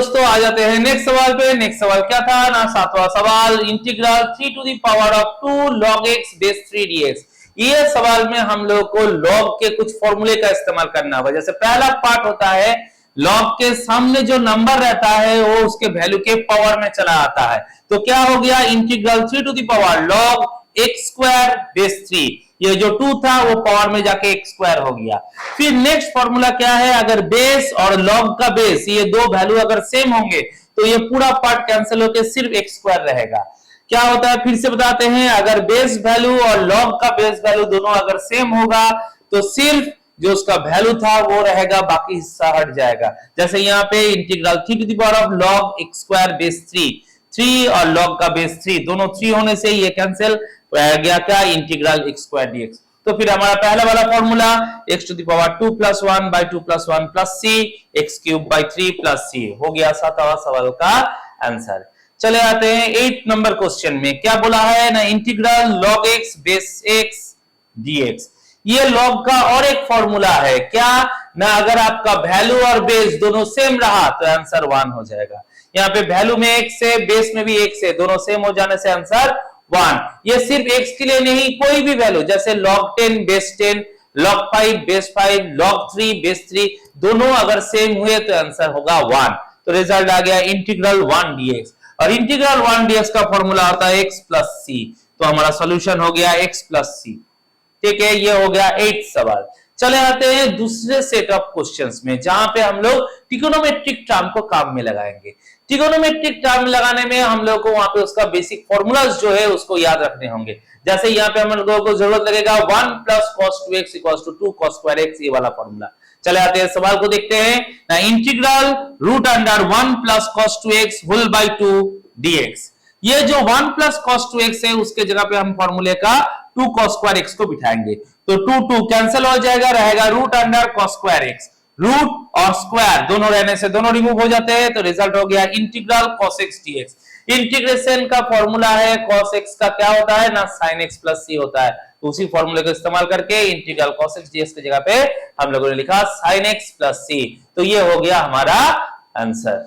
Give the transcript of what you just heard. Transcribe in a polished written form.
दोस्तों आ जाते हैं नेक्स्ट सवाल पे। नेक्स्ट सवाल क्या था ना, 7वां सवाल, integral 3 to the power of 2 log x base 3 dx। ये सवाल में हम लोग को log के कुछ फॉर्मूले का इस्तेमाल करना होगा। जैसे पहला पार्ट होता है log के सामने जो नंबर रहता है वो उसके वैल्यू के पावर में चला आता है। तो क्या हो गया, integral 3 to the power log x square base 3, ये जो 2 था वो पावर में जाके x स्क्वायर हो गया। फिर नेक्स्ट फॉर्मूला क्या है, अगर बेस और log का बेस ये दो वैल्यू अगर सेम होंगे तो ये पूरा पार्ट कैंसिल होकर सिर्फ x स्क्वायर रहेगा। क्या होता है फिर से बताते हैं, अगर बेस वैल्यू और log का बेस वैल्यू दोनों अगर सेम होगा तो सिर्फ जो उसका वैल्यू था वो रहेगा, बाकी हिस्सा हट जाएगा। जैसे यहाँ पे integral 3 to the power of log x square base 3 और log का बेस 3 दोनों 3 होने से ये कैंसिल गया, क्या इंटीग्रल x स्क्वायर dx। तो फिर हमारा पहला वाला formula x to the power 2 plus 1 by 2 plus 1 plus c x cube by 3 plus c हो गया 7वां सवाल का आंसर। चले आते हैं 8 नंबर क्वेश्चन में। क्या बोला है ना, integral log x base x dx। ये log का और एक फॉर्मूला है क्या ना, अगर आपका वैल्यू और बेस दोनों सेम रहा तो आंसर 1 हो जाएगा। यहाँ पे वैल्यू में x है, बेस में भी x है, दोनों सेम हो जाने से आंसर 1। ये सिर्फ x के लिए नहीं, कोई भी वैल्यू जैसे log 10 base 10, log 5 base 5, log 3 base 3 दोनों अगर सेम हुए तो आंसर होगा 1। तो रिजल्ट आ गया इंटीग्रल 1 dx। और इंटीग्रल 1 dx का फॉर्मूला होता है x प्लस c। तो हमारा सॉल्यूशन हो गया x प्लस c। ठीक है, ये हो गया 8 सवाल। चले आते हैं दूसरे सेट ऑफ क्वेश्चंस में, जहां पे हम लोग ट्रिगोनोमेट्रिक टर्म को काम में लगाएंगे। ट्रिगोनोमेट्रिक टर्म लगाने में हम लोग को वहां पे उसका बेसिक फॉर्मूलाज जो है उसको याद रखने होंगे। जैसे यहाँ पे हम लोगों को जरूरत लगेगा 1 plus cos 2x equals to 2 cos square x, ये वाला फॉर्मूला। चले आते हैं सवाल को देखते हैं ना, integral root under 1 plus cos 2x whole by 2 dx। ये जो 1 प्लस cos 2x है उसके जगह पे हम फॉर्मूले का 2 cos स्क्वायर x को बिठाएंगे। तो 2 कैंसिल हो जाएगा, रहेगा root under cos square x। Root और स्क्वायर दोनों रहने से दोनों रिमूव हो जाते हैं, तो रिजल्ट हो गया integral cos x dx। Integration का फॉर्मूला है cos x का क्या होता है ना, sin x प्लस c होता है। तो उसी फॉर्मूले को इस्तेमाल करके इंटीग्रल cos x dx की जगह पे हम लोगों ने लिखा sin x प्लस c। तो ये हो गया हमारा आंसर।